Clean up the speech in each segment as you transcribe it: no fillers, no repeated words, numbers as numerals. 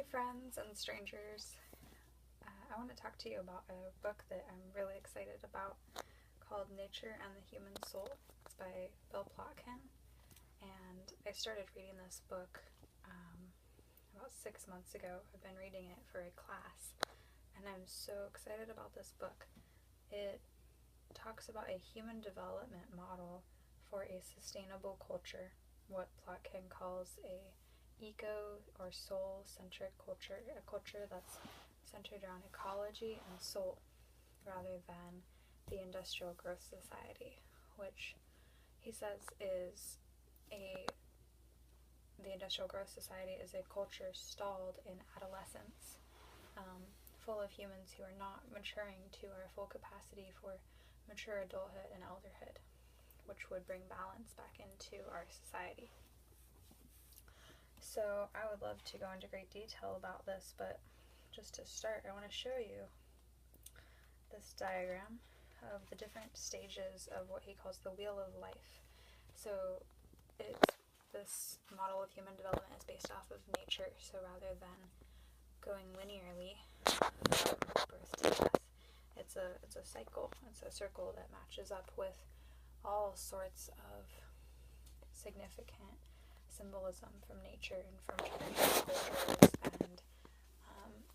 Hi friends and strangers. I want to talk to you about a book that I'm really excited about called Nature and the Human Soul. It's by Bill Plotkin, and I started reading this book about 6 months ago. I've been reading it for a class, and I'm so excited about this book. It talks about a human development model for a sustainable culture, what Plotkin calls a eco or soul-centric culture, a culture that's centered around ecology and soul rather than the industrial growth society, which he says is the industrial growth society is a culture stalled in adolescence, full of humans who are not maturing to our full capacity for mature adulthood and elderhood, which would bring balance back into our society. So I would love to go into great detail about this, but just to start, I want to show you this diagram of the different stages of what he calls the wheel of life. So this model of human development is based off of nature, so rather than going linearly from birth to death, it's a cycle. It's a circle that matches up with all sorts of significant symbolism from nature and from traditional cultures and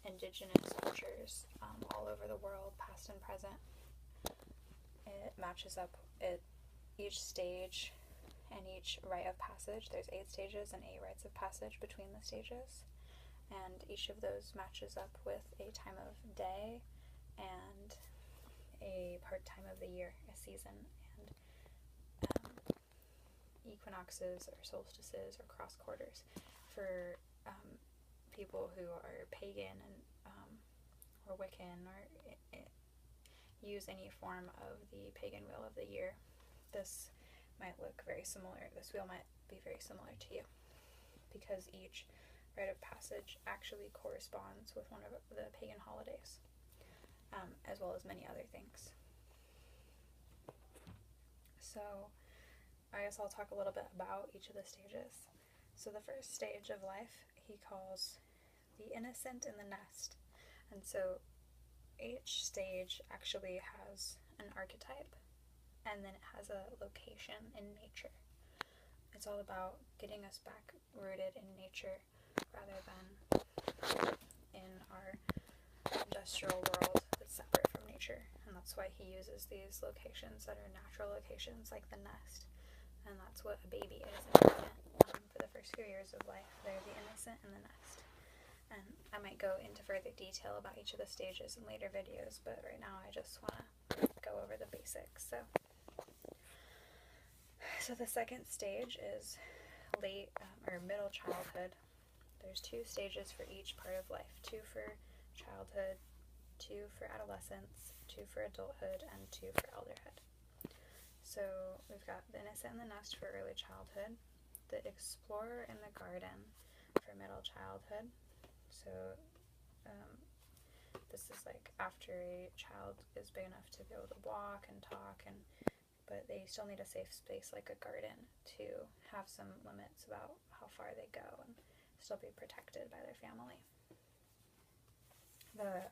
indigenous cultures all over the world, past and present. It matches up at each stage and each rite of passage. There's 8 stages and 8 rites of passage between the stages, and each of those matches up with a time of day and a part time of the year, a season, and equinoxes or solstices or cross quarters for people who are pagan and or Wiccan or use any form of the pagan wheel of the year. This might look very similar. This wheel might be very similar to you because each rite of passage actually corresponds with one of the pagan holidays, as well as many other things. So I guess I'll talk a little bit about each of the stages. So the first stage of life he calls the innocent in the nest. And so each stage actually has an archetype, and then it has a location in nature. It's all about getting us back rooted in nature rather than in our industrial world that's separate from nature. And that's why he uses these locations that are natural locations like the nest. And that's what a baby is in infant. For the first few years of life, they're the innocent in the nest. And I might go into further detail about each of the stages in later videos, but right now I just want to go over the basics. So the second stage is late or middle childhood. There's 2 stages for each part of life, 2 for childhood, 2 for adolescence, 2 for adulthood, and 2 for elderhood. So we've got the innocent in the nest for early childhood, the explorer in the garden for middle childhood. So this is like after a child is big enough to be able to walk and talk, but they still need a safe space like a garden to have some limits about how far they go and still be protected by their family. The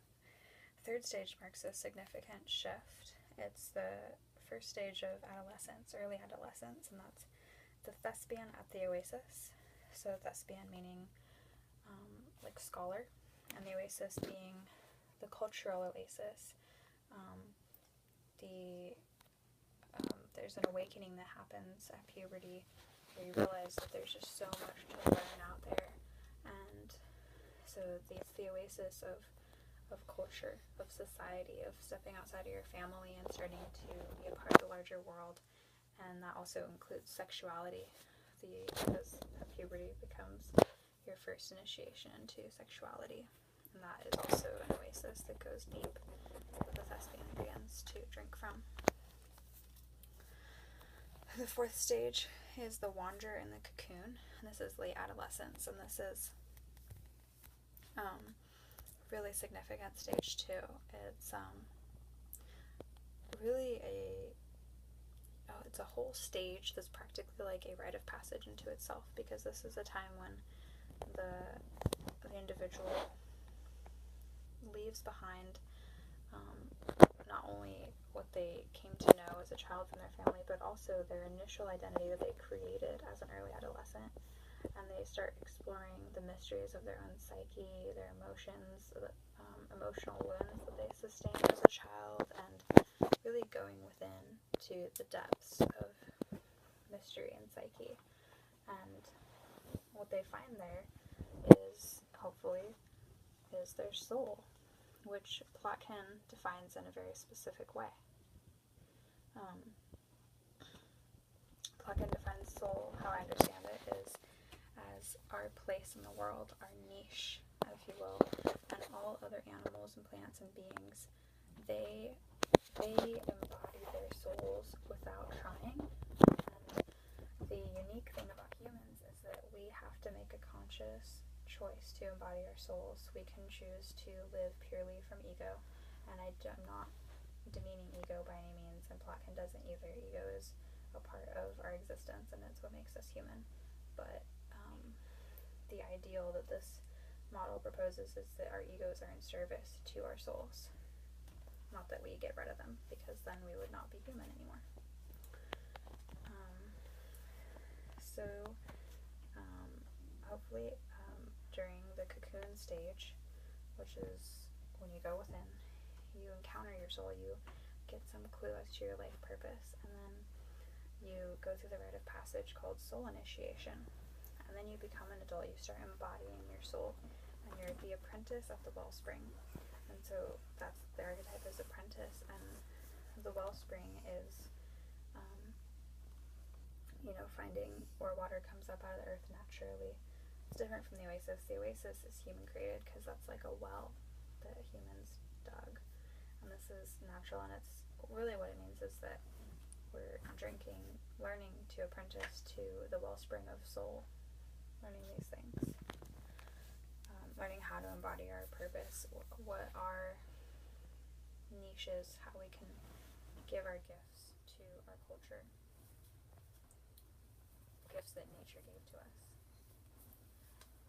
third stage marks a significant shift. It's the first stage of adolescence, early adolescence, and that's the thespian at the oasis. So thespian meaning like scholar, and the oasis being the cultural oasis. There's an awakening that happens at puberty where you realize that there's just so much to learn out there, and so it's the oasis of culture, of society, of stepping outside of your family and starting to be a part of the larger world. And that also includes sexuality, because puberty becomes your first initiation into sexuality, and that is also an oasis that goes deep that the thespian begins to drink from. The fourth stage is the wanderer in the cocoon, and this is late adolescence, and this is really significant stage 2. It's really it's a whole stage that's practically like a rite of passage into itself, because this is a time when the individual leaves behind not only what they came to know as a child from their family, but also their initial identity that they created as an early adolescent. And they start exploring the mysteries of their own psyche, their emotions, emotional wounds that they sustained as a child, and really going within to the depths of mystery and psyche. And what they find there is, hopefully, is their soul, which Plotkin defines in a very specific way. Plotkin defines soul, how I understand it, is as our place in the world, our niche, if you will, and all other animals and plants and beings, they embody their souls without trying. And the unique thing about humans is that we have to make a conscious choice to embody our souls. We can choose to live purely from ego, and I'm not demeaning ego by any means, and Plotkin doesn't either. Ego is a part of our existence, and it's what makes us human. But the ideal that this model proposes is that our egos are in service to our souls. Not that we get rid of them, because then we would not be human anymore. Hopefully, during the cocoon stage, which is when you go within, you encounter your soul, you get some clue as to your life purpose, and then you go through the rite of passage called soul initiation. And then you become an adult, you start embodying your soul, and you're the apprentice at the wellspring. And so that's the archetype is apprentice, and the wellspring is, finding where water comes up out of the earth naturally. It's different from the oasis. The oasis is human created because that's like a well that humans dug. And this is natural, and it's really what it means is that we're learning to apprentice to the wellspring of soul, learning these things, learning how to embody our purpose, what our niche is, how we can give our gifts to our culture, gifts that nature gave to us.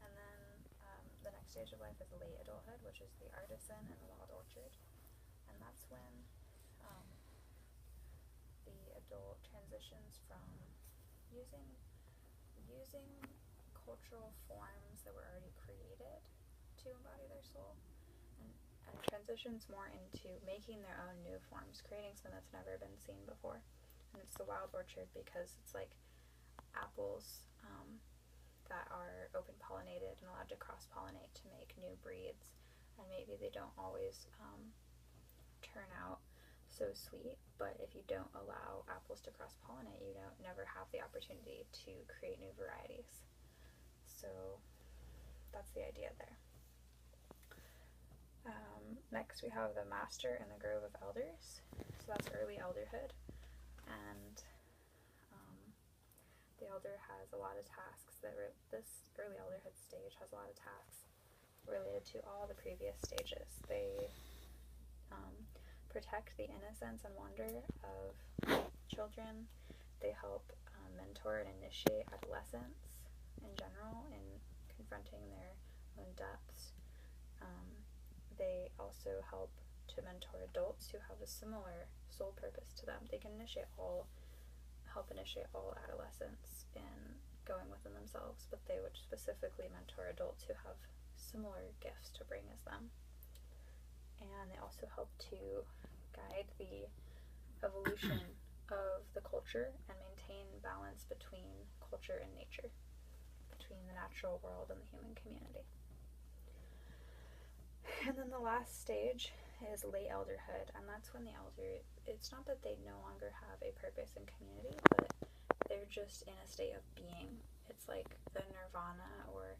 And then the next stage of life is late adulthood, which is the artisan and the wild orchard. And that's when the adult transitions from using cultural forms that were already created to embody their soul, and transitions more into making their own new forms, creating something that's never been seen before. And it's the wild orchard because it's like apples that are open pollinated and allowed to cross pollinate to make new breeds, and maybe they don't always turn out so sweet, but if you don't allow apples to cross pollinate, you don't never have the opportunity to create new varieties. So that's the idea there. Next we have the master in the grove of elders. So that's early elderhood, and the elder has a lot of tasks this early elderhood stage has a lot of tasks related to all the previous stages. They protect the innocence and wonder of children. They help mentor and initiate adolescents in general in confronting their own depths. They also help to mentor adults who have a similar soul purpose to them. They can help initiate all adolescents in going within themselves, but they would specifically mentor adults who have similar gifts to bring as them. And they also help to guide the evolution of the culture and maintain balance between culture and nature, between the natural world and the human community. And then the last stage is late elderhood, and that's when the elder, it's not that they no longer have a purpose in community, but they're just in a state of being. It's like the nirvana or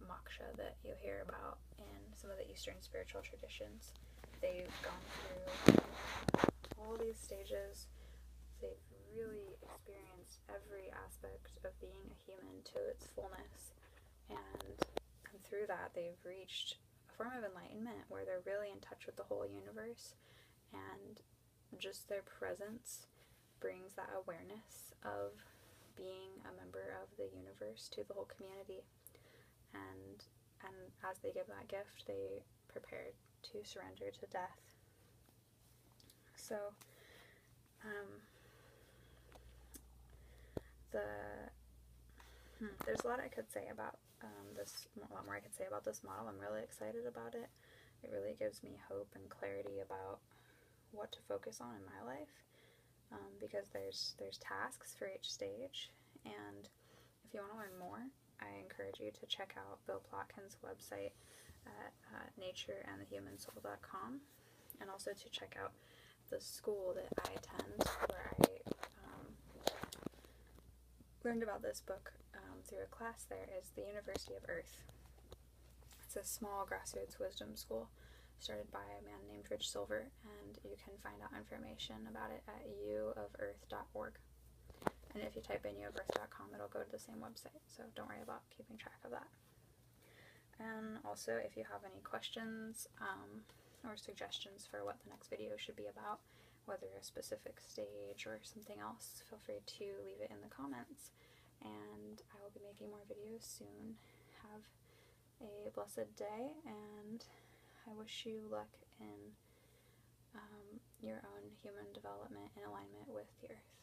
moksha that you hear about in some of the Eastern spiritual traditions. They've gone through all these stages. They've really experienced every aspect of being a human to its fullness, and through that they've reached a form of enlightenment where they're really in touch with the whole universe, and just their presence brings that awareness of being a member of the universe to the whole community, and as they give that gift, they prepare to surrender to death. So, there's a lot I could say about a lot more I could say about this model. I'm really excited about it. It really gives me hope and clarity about what to focus on in my life, because there's tasks for each stage, and if you want to learn more, I encourage you to check out Bill Plotkin's website at natureandthehumansoul.com, and also to check out the school that I attend, where I learned about this book through a class. There is the University of Earth. It's a small grassroots wisdom school started by a man named Rich Silver, and you can find out information about it at uofearth.org. And if you type in uofearth.com, it'll go to the same website, so don't worry about keeping track of that. And also, if you have any questions or suggestions for what the next video should be about, whether a specific stage or something else, feel free to leave it in the comments, and I will be making more videos soon. Have a blessed day, and I wish you luck in your own human development in alignment with the earth.